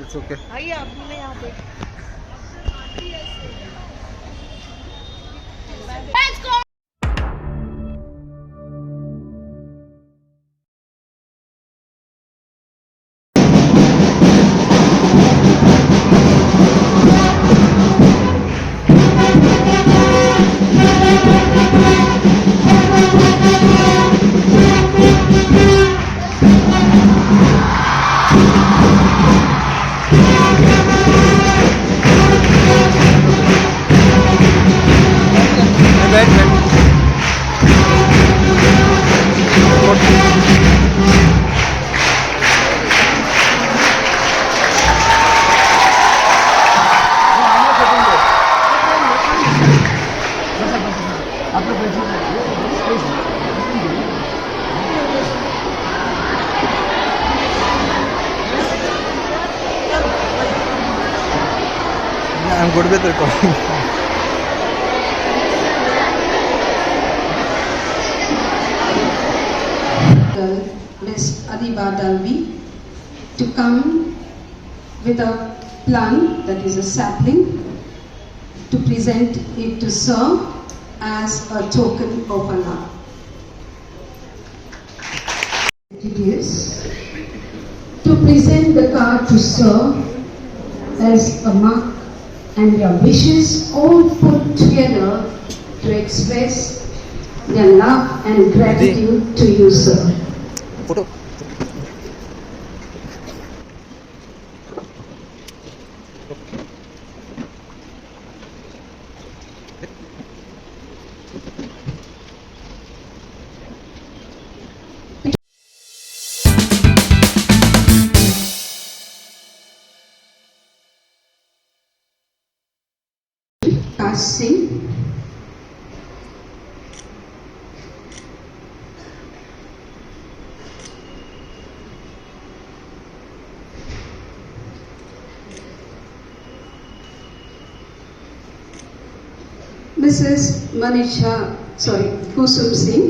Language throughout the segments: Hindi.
It's okay. आइए आप भी यहाँ पे। I'm good with recording. Ms. Adiba Dalvi to come with a plant, that is a sapling, to present it to Sir as a token of honor. It is to present the card to Sir as a mark and your wishes all put together to express their love and gratitude to you, sir. Photo. Singh. Mrs. Kusum Singh.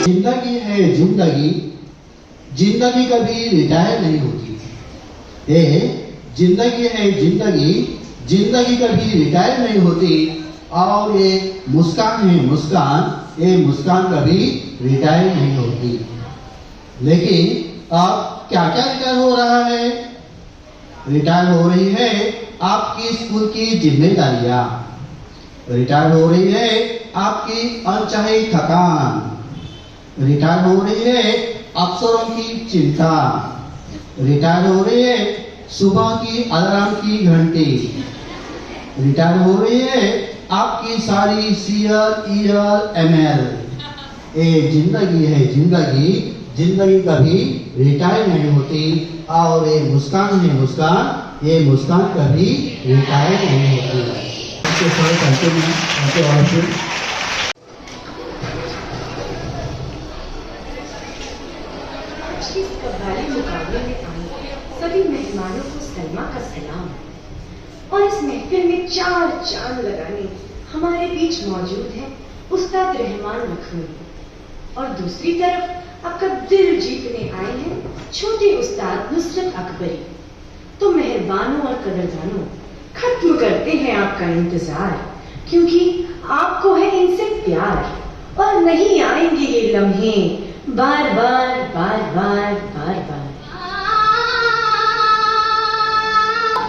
जिंदगी है जिंदगी, जिंदगी कभी रिटायर नहीं होती। ये जिंदगी है जिंदगी, जिंदगी कभी रिटायर नहीं होती। और ये मुस्कान है मुस्कान, ये मुस्कान कभी रिटायर नहीं होती। लेकिन अब क्या क्या रिटायर हो रहा है? रिटायर हो रही है आपकी स्कूल की जिम्मेदारियां, रिटायर हो रही है आपकी अनचाही थकान, रिटायर हो रही है अफसरों की चिंता, रिटायर हो रही है सुबह की अलार्म की घंटी, रिटायर हो रही है आपकी सारी सीएल ईएल एमएल। ये जिंदगी है जिंदगी, जिंदगी कभी रिटायर नहीं होती। और ये मुस्कान है मुस्कान, ये मुस्कान कभी रिटायर नहीं होती। इस कव्वाली मुकाबले में आए सभी मेहमानों को सलमा का सलाम। और इस महफिल में चार चांद लगाने हमारे बीच मौजूद है उस्ताद रहमान लखनवी, और दूसरी तरफ आपका दिल जीतने आए हैं छोटे उस्ताद नुसरत अकबरी। तो मेहरबानों और कदरदानों, खत्म करते हैं आपका इंतजार, क्योंकि आपको है इनसे प्यार और नहीं आएंगे ये लम्हे बार बार बार बार बार बार।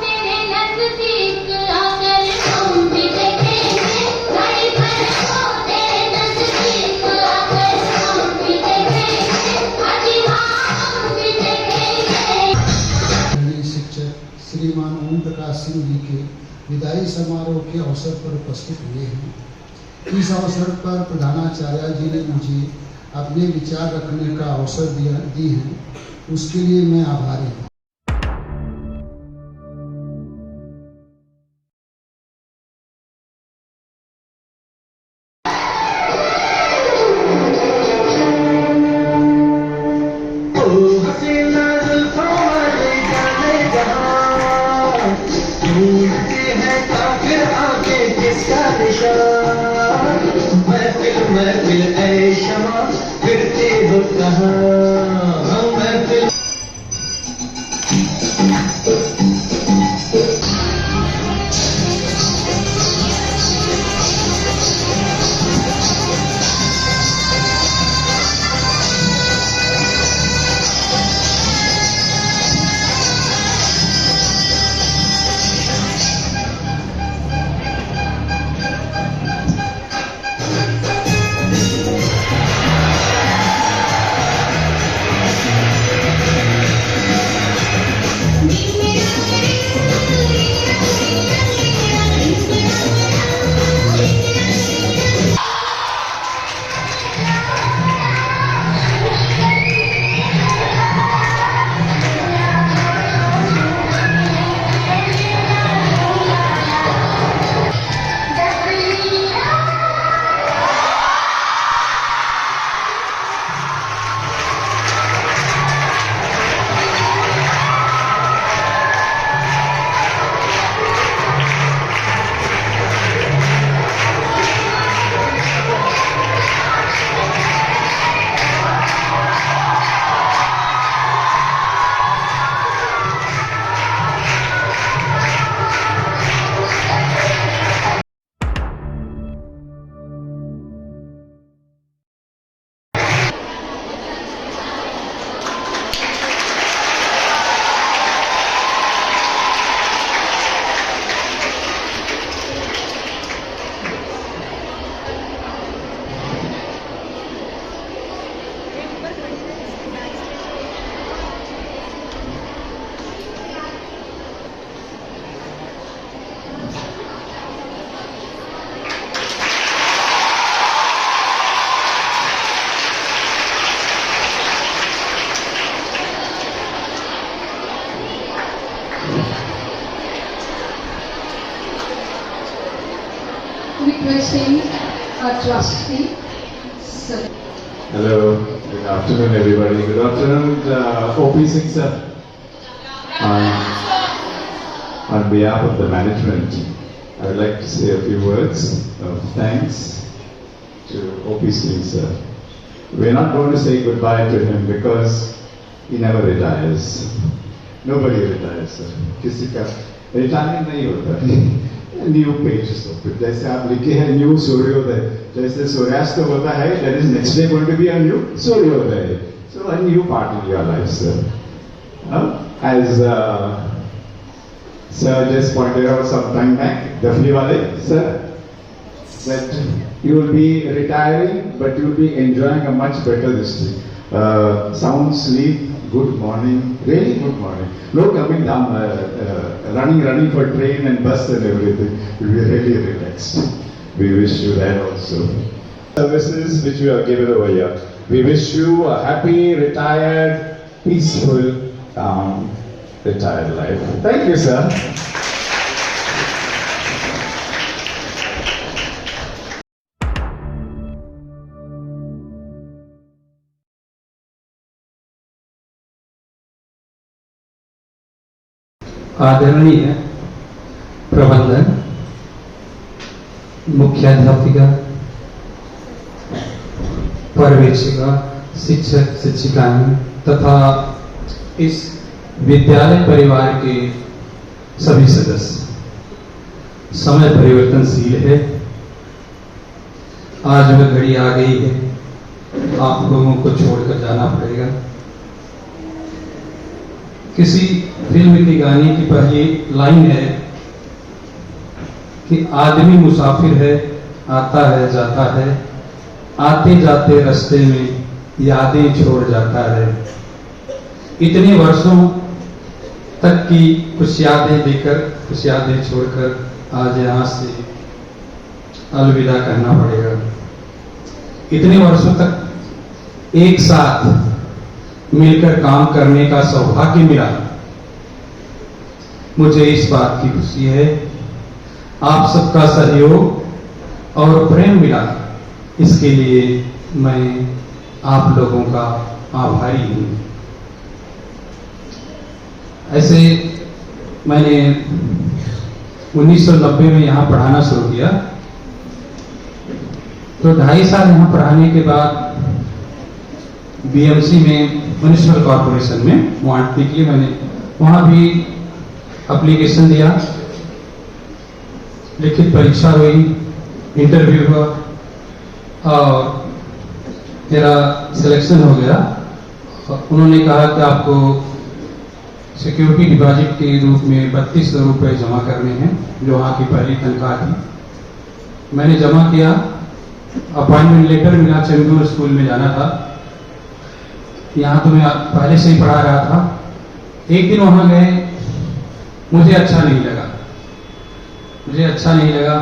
तेरे नजदीक आकर हम भी देखेंगे, घड़ी भर को तेरे नजदीक आकर हम भी देखेंगे, हाजी हम भी देखेंगे। माननीय शिक्षक श्रीमान ओम प्रकाश सिंह जी के विदाई समारोह के अवसर पर उपस्थित हुए हैं। इस अवसर पर प्रधानाचार्य जी ने मुझे अपने विचार रखने का अवसर दी है, उसके लिए मैं आभारी हूँ। Requesting our trustee, sir. Hello, good afternoon everybody. Good afternoon, OP Singh sir. On behalf of the management, I would like to say a few words of thanks to OP Singh sir. We are not going to say goodbye to him because he never retires. Nobody retires sir. किसी का रिटायरमेंट नहीं होता है. New pages of it. जैसे आप लिखे हैं न्यू सूर्योदय, जैसे सूर्यास्त होता है, there is next day going to be a new सूर्योदय. So a new part in your life sir. As sir just pointed out some time back, Dafli Wale sir, that you will be retiring but you will be enjoying a much better district. Sound sleep, good morning, really good morning. No coming down, running for train and bus and everything. You'll be really relaxed. We wish you that also. Services which you have given over here. We wish you a happy, retired, peaceful, retired life. Thank you, sir. आदरणीय प्रबंधक, मुख्याध्यापिका, पर्यवेक्षिका, शिक्षक शिक्षिकाएं तथा इस विद्यालय परिवार के सभी सदस्य। समय परिवर्तनशील है, आज वह घड़ी आ गई है, आप लोगों को छोड़कर जाना पड़ेगा। किसी फिल्म के गाने की पहली लाइन है कि आदमी मुसाफिर है, आता है जाता है, आते जाते रास्ते में यादें छोड़ जाता है। इतने वर्षों तक की कुछ यादें देकर, कुछ यादें छोड़कर आज यहाँ से अलविदा कहना पड़ेगा। इतने वर्षों तक एक साथ मिलकर काम करने का सौभाग्य मिला। मुझे इस बात की खुशी है, आप सबका सहयोग और प्रेम मिला, इसके लिए मैं आप लोगों का आभारी हूं। ऐसे मैंने 1990 में यहाँ पढ़ाना शुरू किया, तो 2.5 साल यहाँ पढ़ाने के बाद बीएमसी में, म्युनिसिपल कॉरपोरेशन में मुआवजे के लिए मैंने वहाँ भी एप्लीकेशन दिया, लिखित परीक्षा हुई, इंटरव्यू हुआ और मेरा सिलेक्शन हो गया। उन्होंने कहा कि आपको सिक्योरिटी डिपॉजिट के रूप में 3200 रुपये जमा करने हैं, जो वहाँ की पहली तनख्वाह थी। मैंने जमा किया, अपॉइंटमेंट लेटर मिला, चेंबूर स्कूल में जाना था। यहाँ तो मैं पहले से ही पढ़ा रहा था। एक दिन वहाँ गए, मुझे अच्छा नहीं लगा।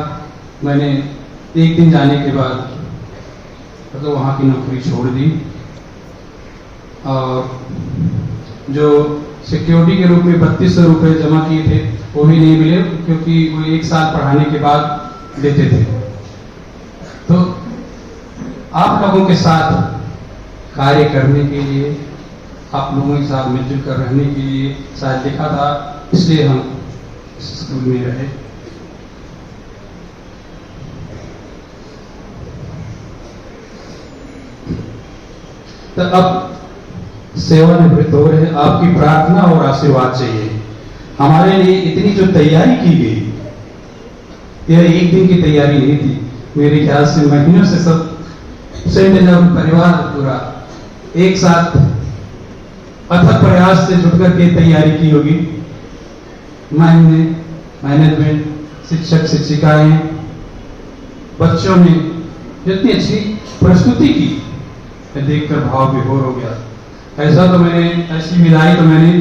मैंने एक दिन जाने के बाद तो वहाँ की नौकरी छोड़ दी और जो सिक्योरिटी के रूप में 3200 रुपये जमा किए थे वो भी नहीं मिले, क्योंकि वो 1 साल पढ़ाने के बाद देते थे। तो आप लोगों के साथ कार्य करने के लिए, आप लोगों के साथ मिलजुल कर रहने के लिए शायद लिखा था, इसलिए हम इस स्कूल में रहे। तो अब सेवानिवृत्त हो रहे, आपकी प्रार्थना और आशीर्वाद चाहिए। हमारे लिए इतनी जो तैयारी की गई, यह एक दिन की तैयारी नहीं थी, मेरे ख्याल से महीनों से सब परिवार पूरा एक साथ अथक प्रयास से जुटकर के तैयारी की होगी। मैनेजमेंट, शिक्षक शिक्षिकाएं, बच्चों ने जितनी अच्छी प्रस्तुति की, देखकर भाव विभोर हो गया। ऐसी विदाई तो मैंने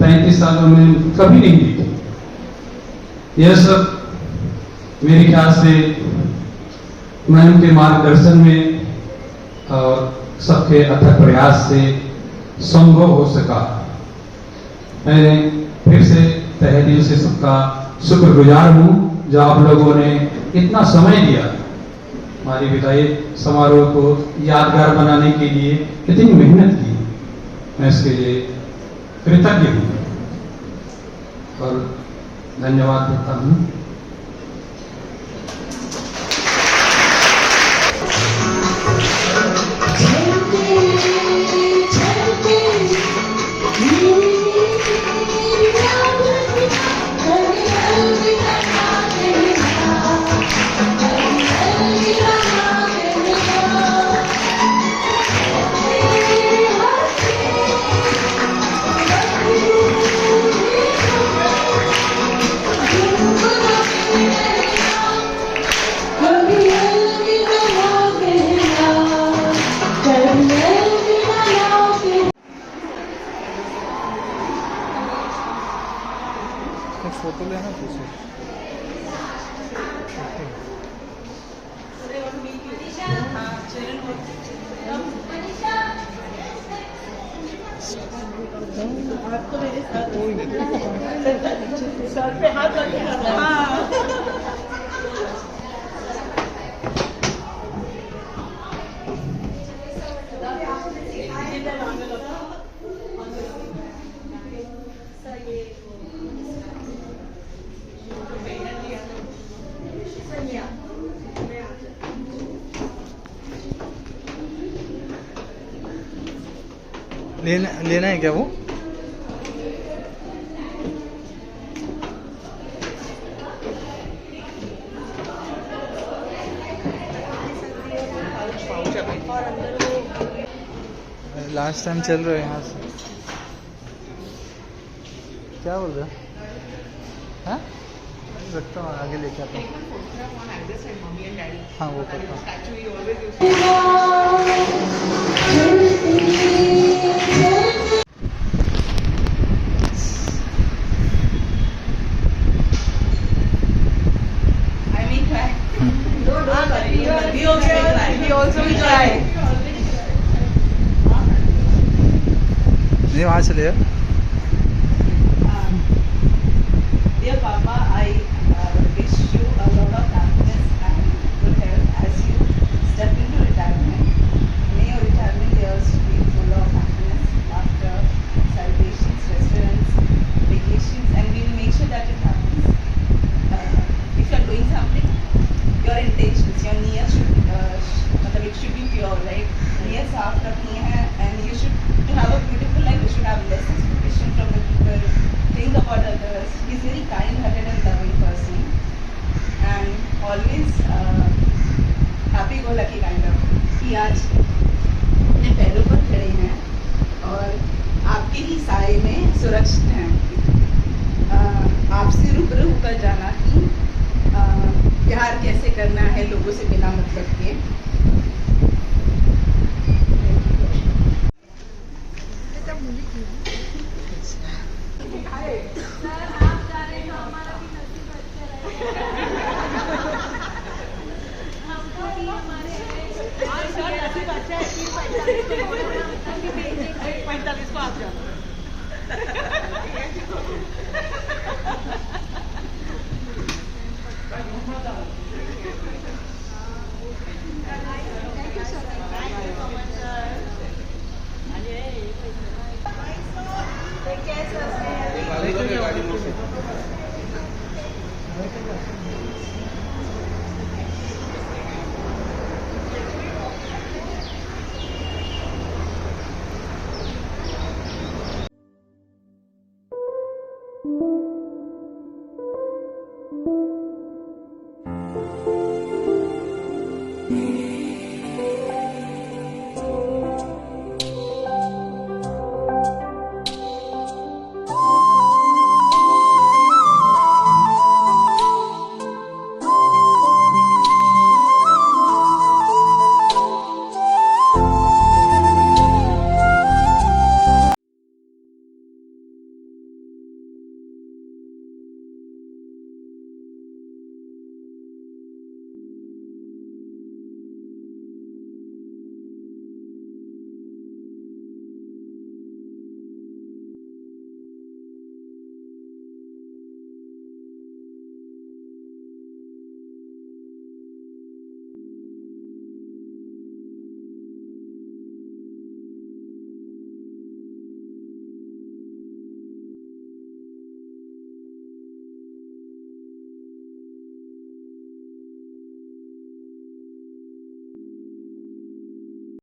35 सालों में कभी नहीं दी थी। यह सब मेरे ख्याल से मैं उनके मार्गदर्शन में और सबके अथक प्रयास से संभव हो सका। मैं फिर से तहे दिल से सबका शुक्रगुजार हूँ, जो आप लोगों ने इतना समय दिया हमारी विदाई समारोह को यादगार बनाने के लिए, इतनी मेहनत की। मैं इसके लिए कृतज्ञ हूँ और धन्यवाद देता हूँ। फोटो लेना पूछो। आप तो मेरे साथ सर पे हाथ रखे। लेना है क्या वो? और अंदर वो लास्ट टाइम चल रहे हैं यहाँ से। क्या बोल रहे हो? हाँ रखता हूँ, आगे लेके आता हूँ। हाँ वो करता हूँ। he also will try. नहीं वहाँ चले जाओ। Dear Papa, I wish you a lot of happiness and good health as you step into retirement. May your retirement years be full of happiness, laughter, celebrations, restaurants, vacations, and we will make sure that it happens. If you are doing something, your intentions, your niyyat should, it should be pure, right? Niyyat saaf rakhni hai, and you should, to have a beautiful life, you should have less expectation from the people. Think about others. He's very kind-hearted and loving person, and always happy-go-lucky kind of. कि आज अपने पैरों पर खड़े हैं और आपके ही साए में सुरक्षित हैं। आपसे रूबरू होकर जाना कि प्यार कैसे करना है लोगों से बिना मतलब के। Thank you.